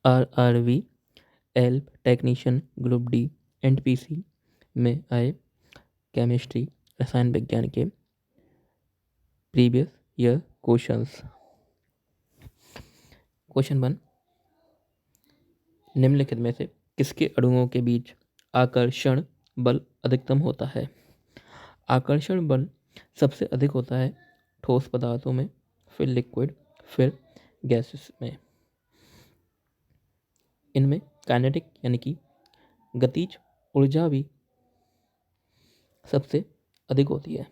RRV, ALP technician group D, NPC में आए chemistry रसायन विज्ञान के प्रीवियस ईयर क्वेश्चंस। क्वेश्चन 1, निम्नलिखित में से किसके अणुओं के बीच आकर्षण बल अधिकतम होता है? आकर्षण बल सबसे अधिक होता है ठोस पदार्थों में, फिर लिक्विड, फिर गैसेस में। इनमें काइनेटिक यानी कि गतिज ऊर्जा भी सबसे अधिक होती है।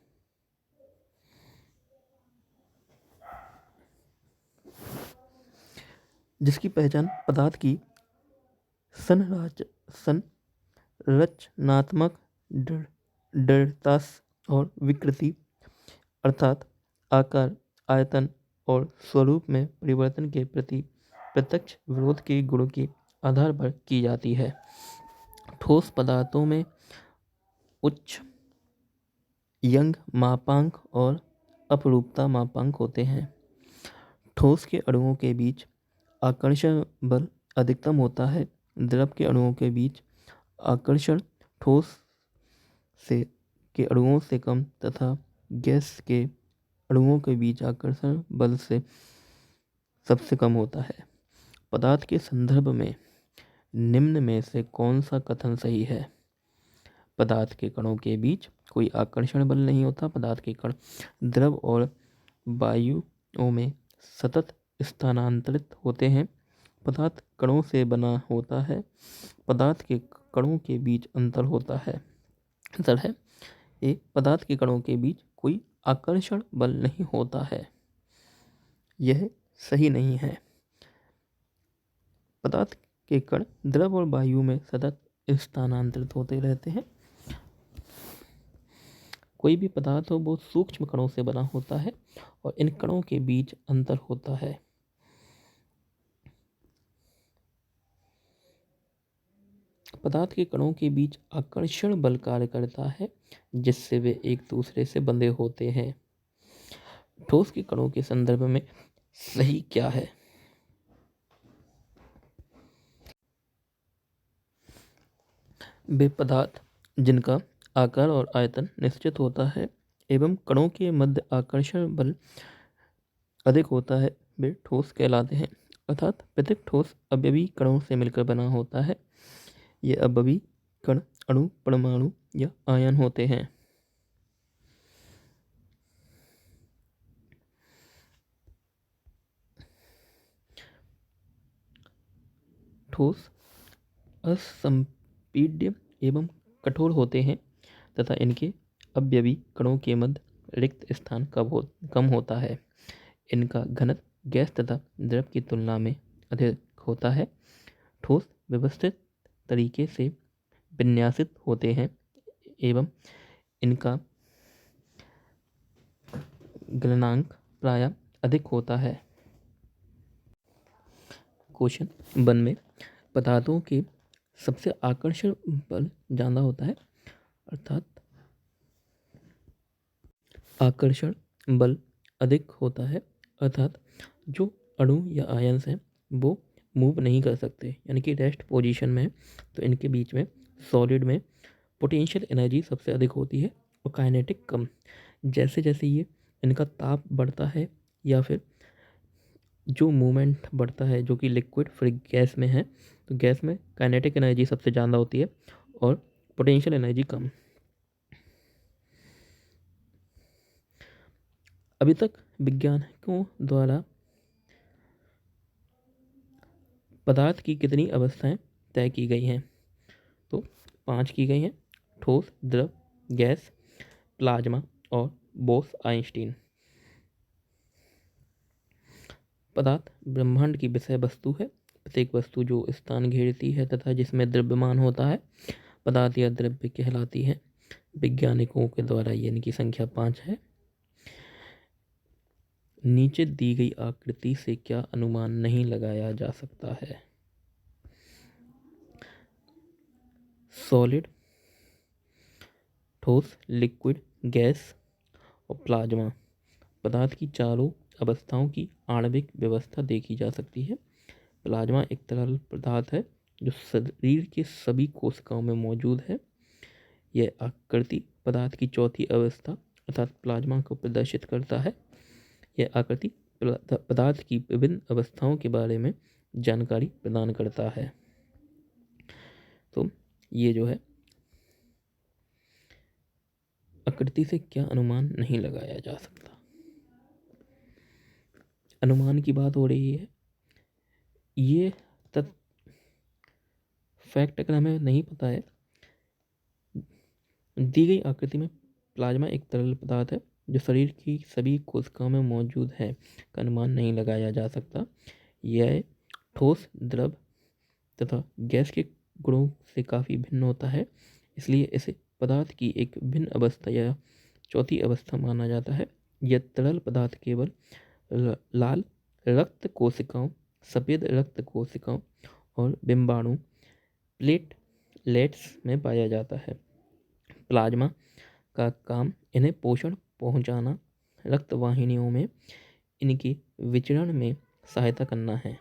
जिसकी पहचान पदार्थ की संरचनात्मक दृढ़ता और विकृति अर्थात आकार, आयतन और स्वरूप में परिवर्तन के प्रति प्रत्यक्ष विरोध के गुणों के आधार पर की जाती है। ठोस पदार्थों में उच्च यंग मापांक और अपरूपता मापांक होते हैं। ठोस के अणुओं के बीच आकर्षण बल अधिकतम होता है। द्रव के अणुओं के बीच आकर्षण ठोस के अणुओं से कम तथा गैस के अणुओं के बीच आकर्षण बल से सबसे कम होता है। पदार्थ के संदर्भ में निम्न में से कौन सा कथन सही है? पदार्थ के कणों के बीच कोई आकर्षण बल नहीं होता। पदार्थ के कण द्रव और वायुओं में सतत स्थानांतरित होते हैं। पदार्थ कणों से बना होता है। पदार्थ के कणों के बीच अंतर होता है। अंतर है एक पदार्थ के कणों के बीच कोई आकर्षण बल नहीं होता है। यह सही नहीं है। पदार्थ के कण द्रव और वायु में सतत स्थानांतरित होते रहते हैं। कोई भी पदार्थ हो वो सूक्ष्म कणों से बना होता है और इन कणों के बीच अंतर होता है। पदार्थ के कणों के बीच आकर्षण बल कार्य करता है जिससे वे एक दूसरे से बंधे होते हैं। ठोस के कणों के संदर्भ में सही क्या है? वे पदार्थ जिनका आकार और आयतन निश्चित होता है एवं कणों के मध्य आकर्षण बल अधिक होता है वे ठोस कहलाते हैं। अर्थात प्रत्येक ठोस अवयवी कणों से मिलकर बना होता है। ये अवयवी कण अणु, परमाणु या आयन होते हैं। ठोस असंपीड्य एवं कठोर होते हैं तथा इनके अवयवी कणों के मध्य रिक्त स्थान कम होता है। इनका घनत्व गैस तथा द्रव की तुलना में अधिक होता है। ठोस व्यवस्थित तरीके से विन्यासित होते हैं एवं इनका गलनांक प्रायः अधिक होता है। क्वेश्चन 1 में पदार्थों के सबसे आकर्षण बल ज़्यादा होता है अर्थात आकर्षण बल अधिक होता है अर्थात जो अणु या आयन्स हैं वो मूव नहीं कर सकते यानी कि रेस्ट पोजीशन में है तो इनके बीच में सॉलिड में पोटेंशियल एनर्जी सबसे अधिक होती है और काइनेटिक कम। जैसे जैसे ये इनका ताप बढ़ता है या फिर जो मूवमेंट बढ़ता है जो कि लिक्विड फिर गैस में है तो गैस में काइनेटिक एनर्जी सबसे ज़्यादा होती है और पोटेंशियल एनर्जी कम। अभी तक वैज्ञानिकों द्वारा पदार्थ की कितनी अवस्थाएं तय की गई हैं? तो 5 की गई हैं। ठोस, द्रव, गैस, प्लाज्मा और बोस-आइंस्टीन। पदार्थ ब्रह्मांड की विषय वस्तु है। प्रत्येक वस्तु जो स्थान घेरती है तथा जिसमें द्रव्यमान होता है पदार्थ या द्रव्य कहलाती है। वैज्ञानिकों के द्वारा ये इनकी संख्या 5 है। नीचे दी गई आकृति से क्या अनुमान नहीं लगाया जा सकता है? सॉलिड, ठोस, लिक्विड, गैस और प्लाज्मा पदार्थ की चारों अवस्थाओं की आणविक व्यवस्था देखी जा सकती है। प्लाज्मा एक तरल पदार्थ है जो शरीर के सभी कोशिकाओं में मौजूद है। यह आकृति पदार्थ की चौथी अवस्था अर्थात प्लाज्मा को प्रदर्शित करता है। यह आकृति पदार्थ की विभिन्न अवस्थाओं के बारे में जानकारी प्रदान करता है। तो ये जो है आकृति से क्या अनुमान नहीं लगाया जा सकता। अनुमान की बात हो रही है। ये फैक्ट अगर हमें नहीं पता है, दी गई आकृति में प्लाज्मा एक तरल पदार्थ है जो शरीर की सभी कोशिकाओं में मौजूद है का अनुमान नहीं लगाया जा सकता। यह ठोस, द्रव तथा गैस के गुणों से काफ़ी भिन्न होता है, इसलिए इसे पदार्थ की एक भिन्न अवस्था या चौथी अवस्था माना जाता है। यह तरल पदार्थ केवल लाल रक्त कोशिकाओं, सफ़ेद रक्त कोशिकाओं और बिंबाणु प्लेटलेट्स में पाया जाता है। प्लाज्मा का काम इन्हें पोषण पहुंचाना, रक्त वाहिनियों में इनके विचरण में सहायता करना है।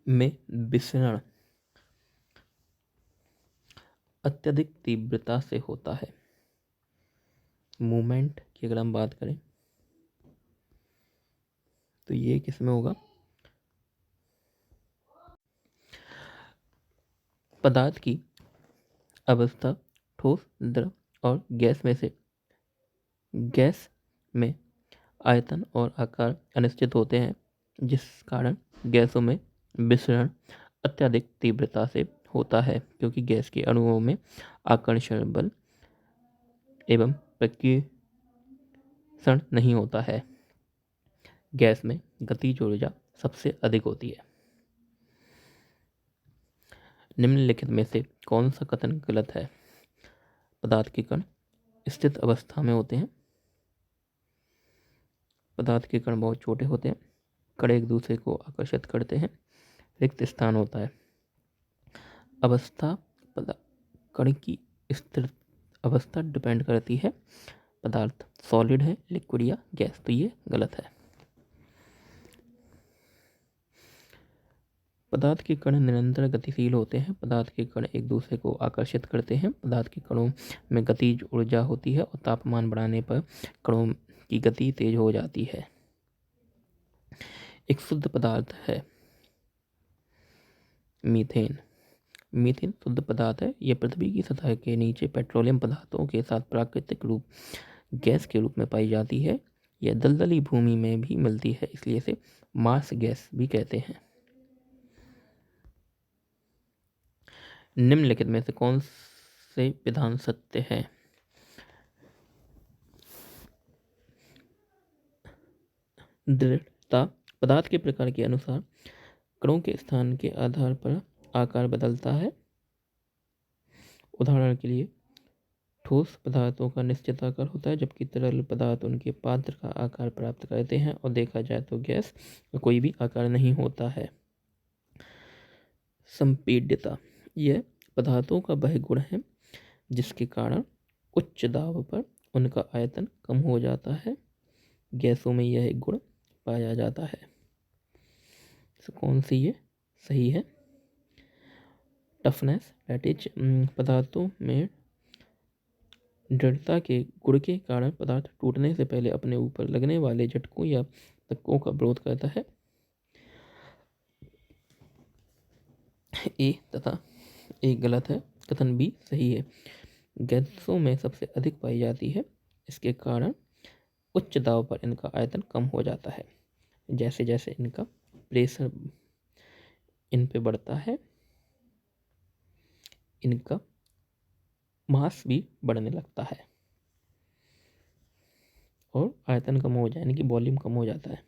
में विसरण अत्यधिक तीव्रता से होता है। मूवमेंट की अगर हम बात करें तो ये किस में होगा? पदार्थ की अवस्था ठोस, द्रव और गैस में से गैस में आयतन और आकार अनिश्चित होते हैं, जिस कारण गैसों में विसरण अत्यधिक तीव्रता से होता है, क्योंकि गैस के अणुओं में आकर्षण बल एवं प्रकीर्षण नहीं होता है। गैस में गतिज ऊर्जा सबसे अधिक होती है। निम्नलिखित में से कौन सा कथन गलत है? पदार्थ के कण स्थित अवस्था में होते हैं। पदार्थ के कण बहुत छोटे होते हैं। कण एक दूसरे को आकर्षित करते हैं। रिक्त स्थान होता है। अवस्था कण की स्थिर अवस्था डिपेंड करती है पदार्थ सॉलिड है, लिक्विड या गैस। तो ये गलत है। पदार्थ के कण निरंतर गतिशील होते हैं। पदार्थ के कण एक दूसरे को आकर्षित करते हैं। पदार्थ के कणों में गतिज ऊर्जा होती है और तापमान बढ़ाने पर कणों की गति तेज हो जाती है। एक शुद्ध पदार्थ है मीथेन। मीथेन शुद्ध पदार्थ है। यह पृथ्वी की सतह के नीचे पेट्रोलियम पदार्थों के साथ प्राकृतिक रूप गैस के रूप में पाई जाती है। यह दलदली भूमि में भी मिलती है, इसलिए इसे मार्स गैस भी कहते हैं। निम्नलिखित में से कौन से विधान सत्य है? दृढ़ता पदार्थ के प्रकार के अनुसार कणों के स्थान के आधार पर आकार बदलता है। उदाहरण के लिए ठोस पदार्थों का निश्चित आकार होता है, जबकि तरल पदार्थ उनके पात्र का आकार प्राप्त करते हैं। और देखा जाए तो गैस का कोई भी आकार नहीं होता है। संपीड्यता यह पदार्थों का वह गुण है जिसके कारण उच्च दाब पर उनका आयतन कम हो जाता है। गैसों में यह गुण पाया जाता है। तो कौन सी ये सही है? टफनेस दैट इज पदार्थों में दृढ़ता के गुण के कारण पदार्थ टूटने से पहले अपने ऊपर लगने वाले झटकों या धक्कों का विरोध करता है। ए तथा ए गलत है। कथन बी सही है। गैसों में सबसे अधिक पाई जाती है, इसके कारण उच्च दाब पर इनका आयतन कम हो जाता है। जैसे जैसे इनका प्रेशर इन पे बढ़ता है, इनका मास भी बढ़ने लगता है और आयतन कम हो जाए, इनकी वॉल्यूम कम हो जाता है।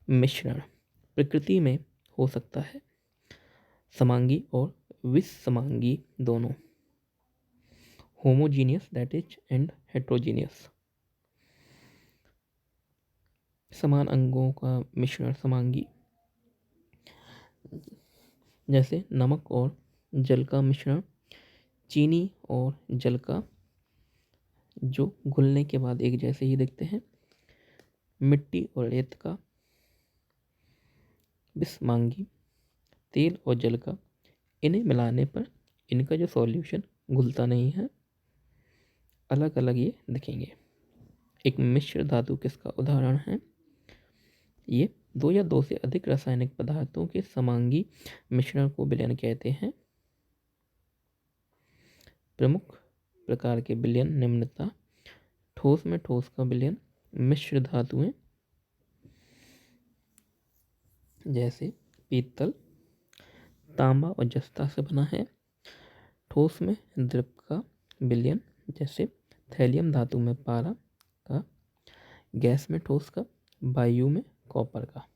मिश्रण प्रकृति में हो सकता है समांगी और विसमांगी दोनों। Homogeneous that is and heterogeneous. समान अंगों का मिश्रण समांगी, जैसे नमक और जल का मिश्रण, चीनी और जल का, जो घुलने के बाद एक जैसे ही दिखते हैं। मिट्टी और रेत का, बिस्मांगी, तेल और जल का। इन्हें मिलाने पर इनका जो सॉल्यूशन घुलता नहीं है, अलग अलग ये दिखेंगे। एक मिश्र धातु किसका उदाहरण है? ये दो या दो से अधिक रासायनिक पदार्थों के समांगी मिश्रण को विलयन कहते हैं। प्रमुख प्रकार के विलयन निम्नता: ठोस में ठोस का विलयन, मिश्र धातुएं जैसे पीतल, तांबा और जस्ता से बना है। ठोस में द्रव का विलयन जैसे थैलियम धातु में पारा का। गैस में ठोस का, वायु में कॉपर का।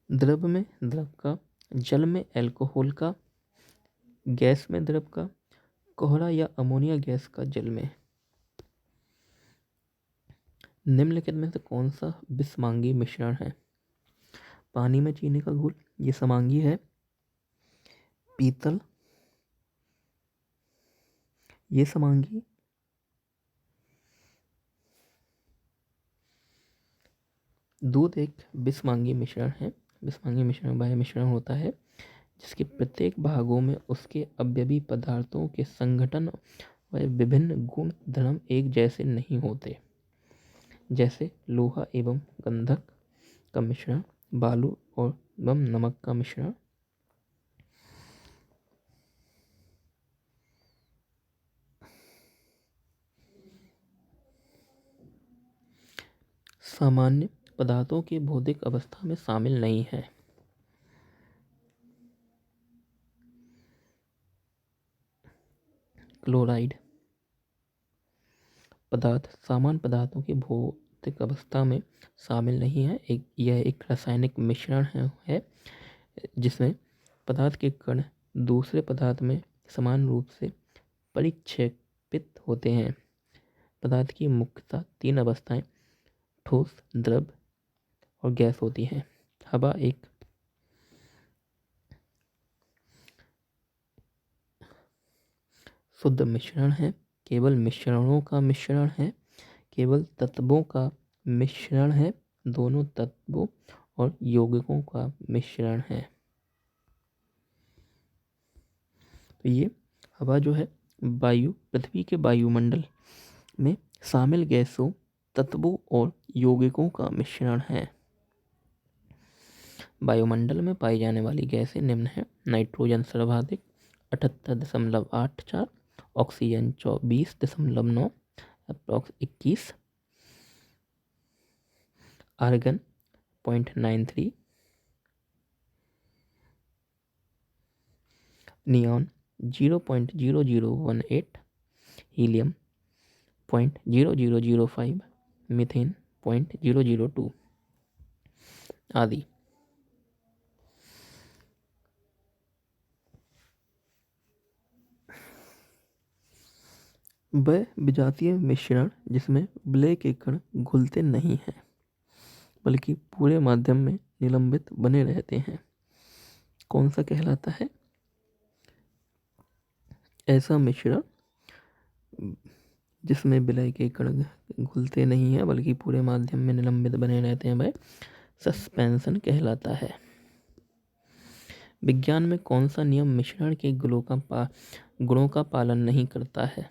द्रव में द्रव का, जल में एल्कोहल का, गैस में द्रव का, कोहरा या अमोनिया गैस का जल में। निम्नलिखित में से कौन सा विषमांगी मिश्रण है? पानी में चीनी का घोल, ये समांगी है। पीतल, ये समांगी। दूध एक विषमांगी मिश्रण है। विषमांगी मिश्रण वह मिश्रण होता है जिसके प्रत्येक भागों में उसके अवयवी पदार्थों के संघटन व विभिन्न गुण धर्म एक जैसे नहीं होते, जैसे लोहा एवं गंधक का मिश्रण, बालू और नमक का मिश्रण। सामान्य पदार्थों की भौतिक अवस्था में शामिल नहीं है। क्लोराइड पदार्थ सामान्य पदार्थों की भौतिक अवस्था में शामिल नहीं है। यह एक रासायनिक मिश्रण है जिसमें पदार्थ के कण दूसरे पदार्थ में समान रूप से परिक्षेपित होते हैं। पदार्थ की मुख्यतः तीन अवस्थाएं ठोस, द्रव और गैस होती हैं। हवा एक शुद्ध मिश्रण है, केवल मिश्रणों का मिश्रण है, केवल तत्वों का मिश्रण है, दोनों तत्वों और यौगिकों का मिश्रण है। तो ये हवा जो है वायु, पृथ्वी के वायुमंडल में शामिल गैसों, तत्वों और यौगिकों का मिश्रण है। वायुमंडल में पाई जाने वाली गैसें निम्न है: नाइट्रोजन सर्वाधिक 78.84, oxygen 24.9, approx 21, argon 0.93, neon 0.0018, helium 0.0005, methane 0.002 आदि। वह विजातीय मिश्रण जिसमें विलय के कण घुलते नहीं हैं बल्कि पूरे माध्यम में निलंबित बने रहते हैं, कौन सा कहलाता है? ऐसा मिश्रण जिसमें विलय के कण घुलते नहीं हैं बल्कि पूरे माध्यम में निलंबित बने रहते हैं वह सस्पेंशन कहलाता है। विज्ञान में कौन सा नियम मिश्रण के गुणों का पालन नहीं करता है?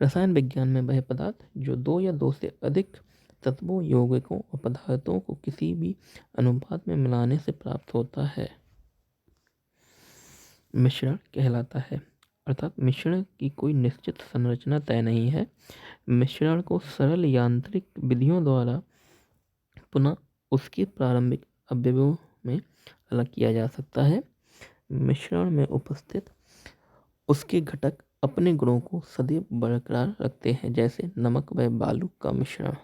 रसायन विज्ञान में वह पदार्थ जो दो या दो से अधिक तत्वों, यौगिकों और पदार्थों को किसी भी अनुपात में मिलाने से प्राप्त होता है मिश्रण कहलाता है। अर्थात मिश्रण की कोई निश्चित संरचना तय नहीं है। मिश्रण को सरल यांत्रिक विधियों द्वारा पुनः उसके प्रारंभिक अवयवों में अलग किया जा सकता है। मिश्रण में उपस्थित उसके घटक अपने गुणों को सदैव बरकरार रखते हैं, जैसे नमक व बालू का मिश्रण।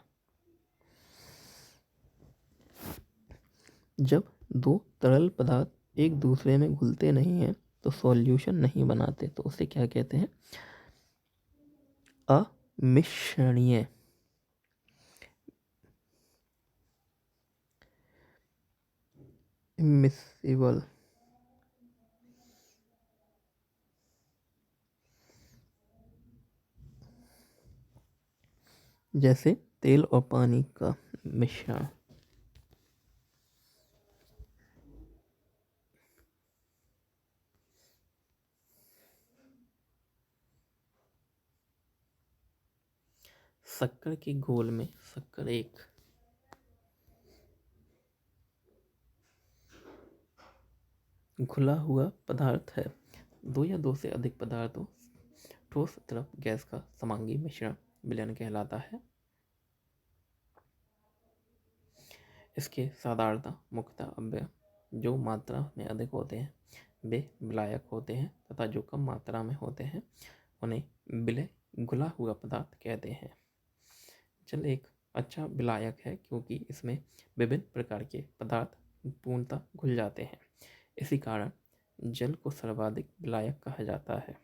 जब दो तरल पदार्थ एक दूसरे में घुलते नहीं हैं तो सॉल्यूशन नहीं बनाते, तो उसे क्या कहते हैं? अमिश्रणीय। इमिसिबल। जैसे तेल और पानी का मिश्रण। शक्कर के घोल में शक्कर एक घुला हुआ पदार्थ है। दो या दो से अधिक पदार्थों ठोस तरल गैस का समांगी मिश्रण विलयन कहलाता है। इसके साधारणतः मुख्यतः अवयव जो मात्रा में अधिक होते हैं वे विलायक होते हैं तथा जो कम मात्रा में होते हैं उन्हें विलय घुला हुआ पदार्थ कहते हैं। जल एक अच्छा विलायक है क्योंकि इसमें विभिन्न प्रकार के पदार्थ पूर्णतः घुल जाते हैं। इसी कारण जल को सर्वाधिक विलायक कहा जाता है।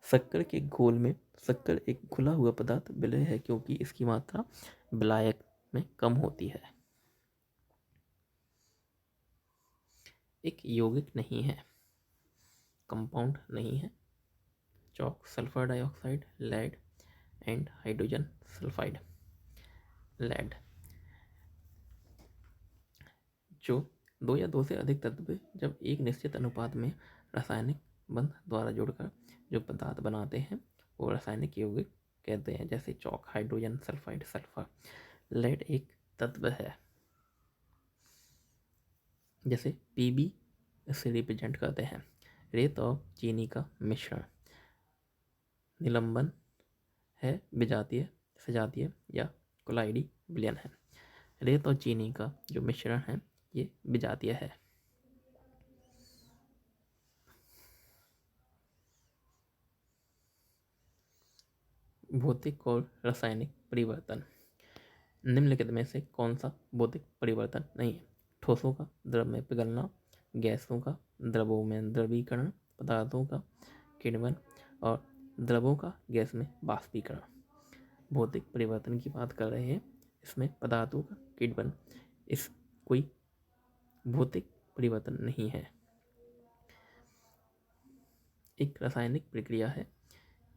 शक्कर के घोल में शक्कर एक घुला हुआ पदार्थ विलय है क्योंकि इसकी मात्रा विलायक में कम होती है। एक यौगिक नहीं है, कंपाउंड नहीं है। चौक, sulphur dioxide, lead and hydrogen sulphide. Lead जो दो या दो से अधिक तत्व जब एक निश्चित अनुपात में रासायनिक बंध द्वारा जुड़कर जो पदार्थ बनाते हैं वो रासायनिक यौगिक कहते हैं। जैसे चौक, हाइड्रोजन सल्फाइड, सल्फर। लेड एक तत्व है। जैसे Pb से रिप्रेजेंट करते हैं रेत और चीनी का मिश्रण। निलंबन है विजातीय, सजातीय या कोलाइडी विलयन है। रेत और चीनी का जो मिश्रण है ये विजातीय है। भौतिक और रासायनिक परिवर्तन। निम्नलिखित में से कौन सा भौतिक परिवर्तन नहीं है? ठोसों का द्रव में पिघलना, गैसों का द्रवों में द्रवीकरण, पदार्थों का किण्वन और द्रवों का गैस में बाष्पीकरण। भौतिक परिवर्तन की बात कर रहे हैं, इसमें पदार्थों का किण्वन इस कोई भौतिक परिवर्तन नहीं है, एक रासायनिक प्रक्रिया है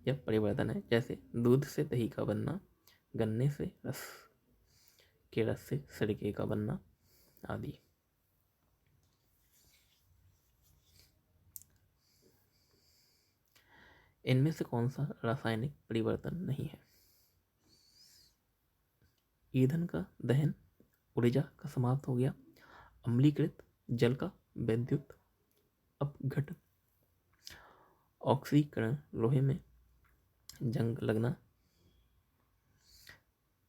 या परिवर्तन है। जैसे दूध से दही का बनना, गन्ने से रस के रस से सिरके का बनना आदि। इनमें से कौन सा रासायनिक परिवर्तन नहीं है? ईंधन का दहन ऊर्जा का समाप्त हो गया। अम्लीकृत जल का विद्युत अपघटन। ऑक्सीकरण, लोहे में जंग लगना।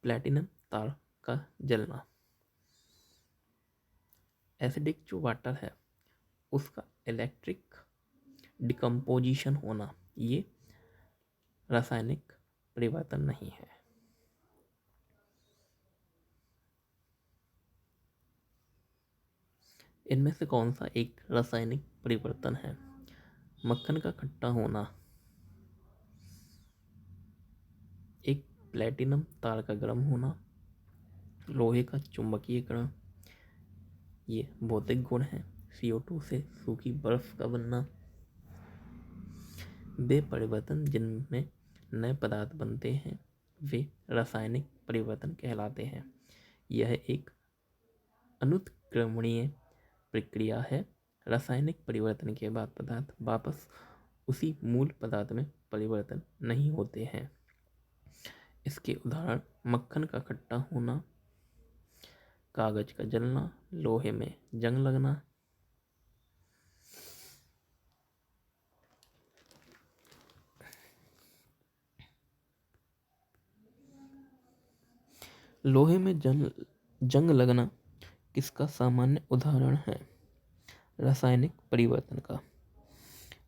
प्लैटिनम तार का जलना। एसिडिक जो वाटर है उसका इलेक्ट्रिक डिकम्पोजिशन होना, ये रासायनिक परिवर्तन नहीं है। इनमें से कौन सा एक रासायनिक परिवर्तन है? मक्खन का खट्टा होना, एक प्लैटिनम तार का गर्म होना, लोहे का चुंबकीयकरण, ये भौतिक गुण है। CO2 से सूखी बर्फ का बनना। वे परिवर्तन जिनमें नए पदार्थ बनते हैं वे रासायनिक परिवर्तन कहलाते हैं। यह एक अनुत्क्रमणीय प्रक्रिया है। रासायनिक परिवर्तन के बाद पदार्थ वापस उसी मूल पदार्थ में परिवर्तन नहीं होते हैं। इसके उदाहरण मक्खन का खट्टा होना, कागज का जलना, लोहे में जंग लगना। लोहे में जंग लगना किसका सामान्य उदाहरण है? रासायनिक परिवर्तन का।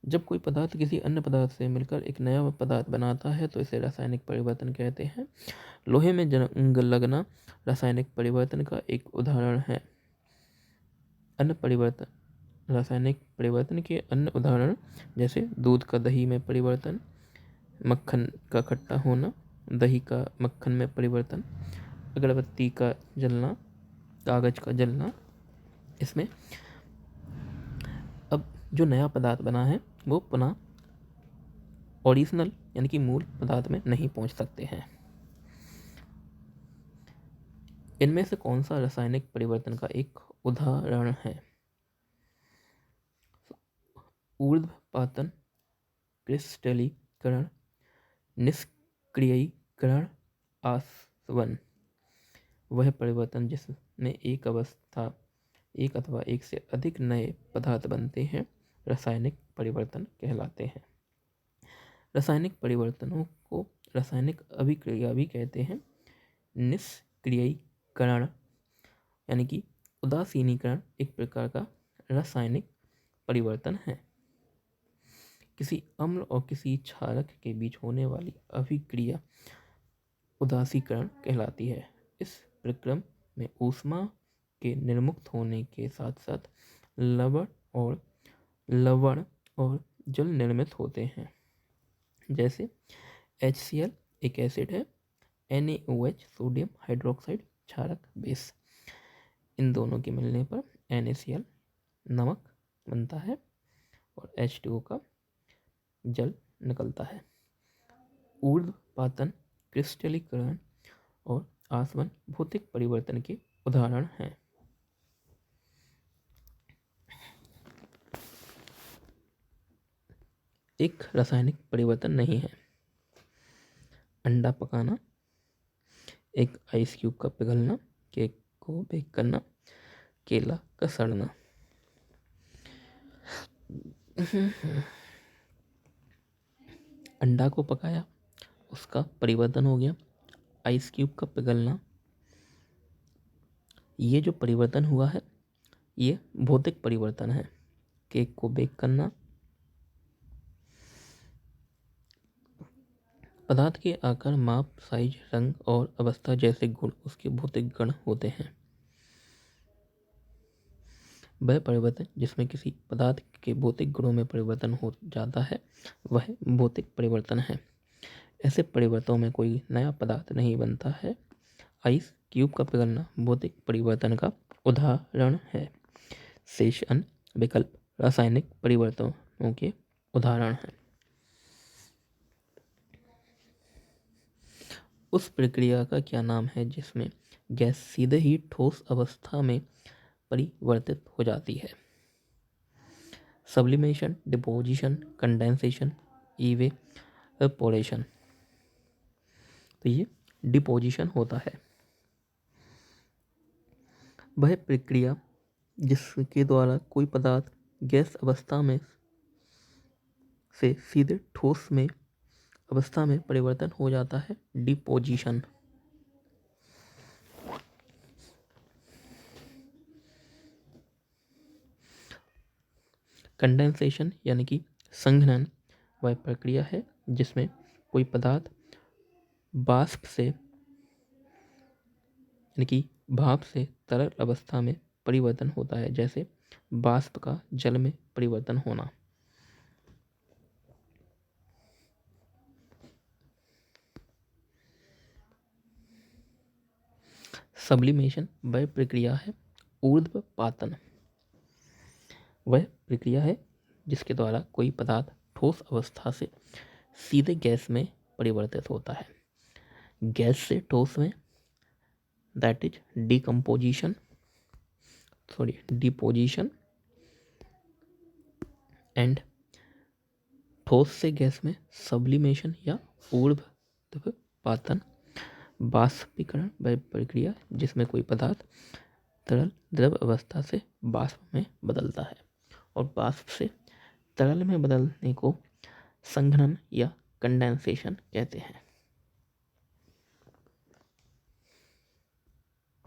जब कोई पदार्थ किसी अन्य पदार्थ से मिलकर एक नया पदार्थ बनाता है तो इसे रासायनिक परिवर्तन कहते हैं। लोहे में जंग लगना रासायनिक परिवर्तन का एक उदाहरण है। अन्य परिवर्तन, रासायनिक परिवर्तन के अन्य उदाहरण जैसे दूध का दही में परिवर्तन, मक्खन का खट्टा होना, दही का मक्खन में परिवर्तन, अगरबत्ती का जलना, कागज का जलना। इसमें अब जो नया पदार्थ बना है वो पुनः ओरिजिनल यानी कि मूल पदार्थ में नहीं पहुंच सकते हैं। इनमें से कौन सा रासायनिक परिवर्तन का एक उदाहरण है? ऊर्ध्वपातन, क्रिस्टलीकरण, निष्क्रियीकरण, आसवन। वह परिवर्तन जिसमें एक अथवा एक से अधिक नए पदार्थ बनते हैं रासायनिक परिवर्तन कहलाते हैं। रासायनिक परिवर्तनों को रासायनिक अभिक्रिया भी कहते हैं। निष्क्रियीकरण यानी कि उदासीनीकरण एक प्रकार का रासायनिक परिवर्तन है। किसी अम्ल और किसी क्षारक के बीच होने वाली अभिक्रिया उदासीकरण कहलाती है। इस प्रक्रम में ऊष्मा के निर्मुक्त होने के साथ साथ लवण और जल निर्मित होते हैं। जैसे HCl एक एसिड है, NaOH सोडियम हाइड्रोक्साइड क्षारक बेस। इन दोनों के मिलने पर NaCl नमक बनता है और H2O का जल निकलता है। ऊर्ध्वपातन, क्रिस्टलीकरण और आसवन भौतिक परिवर्तन के उदाहरण हैं। एक रासायनिक परिवर्तन नहीं है। अंडा पकाना, एक आइस क्यूब का पिघलना, केक को बेक करना, केला का सड़ना। अंडा को पकाया, उसका परिवर्तन हो गया। आइस क्यूब का पिघलना, ये जो परिवर्तन हुआ है ये भौतिक परिवर्तन है। केक को बेक करना, पदार्थ के आकार, माप, साइज, रंग और अवस्था जैसे गुण उसके भौतिक गुण होते हैं। वह परिवर्तन जिसमें किसी पदार्थ के भौतिक गुणों में परिवर्तन हो जाता है वह भौतिक परिवर्तन है। ऐसे परिवर्तनों में कोई नया पदार्थ नहीं बनता है। आइस क्यूब का पिघलना भौतिक परिवर्तन का उदाहरण है। शेष अन्य विकल्प रासायनिक परिवर्तनों के उदाहरण हैं। उस प्रक्रिया का क्या नाम है जिसमें गैस सीधे ही ठोस अवस्था में परिवर्तित हो जाती है? Sublimation, deposition, condensation, evaporation. तो ये डिपोजिशन होता है। वह प्रक्रिया जिसके द्वारा कोई पदार्थ गैस अवस्था में से सीधे ठोस में अवस्था में परिवर्तन हो जाता है, डिपोजिशन। कंडेंसेशन यानी कि संघनन वह प्रक्रिया है जिसमें कोई पदार्थ वाष्प से यानी कि भाप से तरल अवस्था में परिवर्तन होता है, जैसे वाष्प का जल में परिवर्तन होना। सब्लिमेशन वह प्रक्रिया है, ऊर्ध्वपातन वह प्रक्रिया है जिसके द्वारा कोई पदार्थ ठोस अवस्था से सीधे गैस में परिवर्तित होता है। गैस से ठोस में दैट इज डिपोजिशन एंड ठोस से गैस में सब्लिमेशन या ऊर्ध्वपातन। वाष्पीकरण वह प्रक्रिया जिसमें कोई पदार्थ तरल द्रव अवस्था से वाष्प में बदलता है और वाष्प से तरल में बदलने को संघनन या कंडेंसेशन कहते हैं।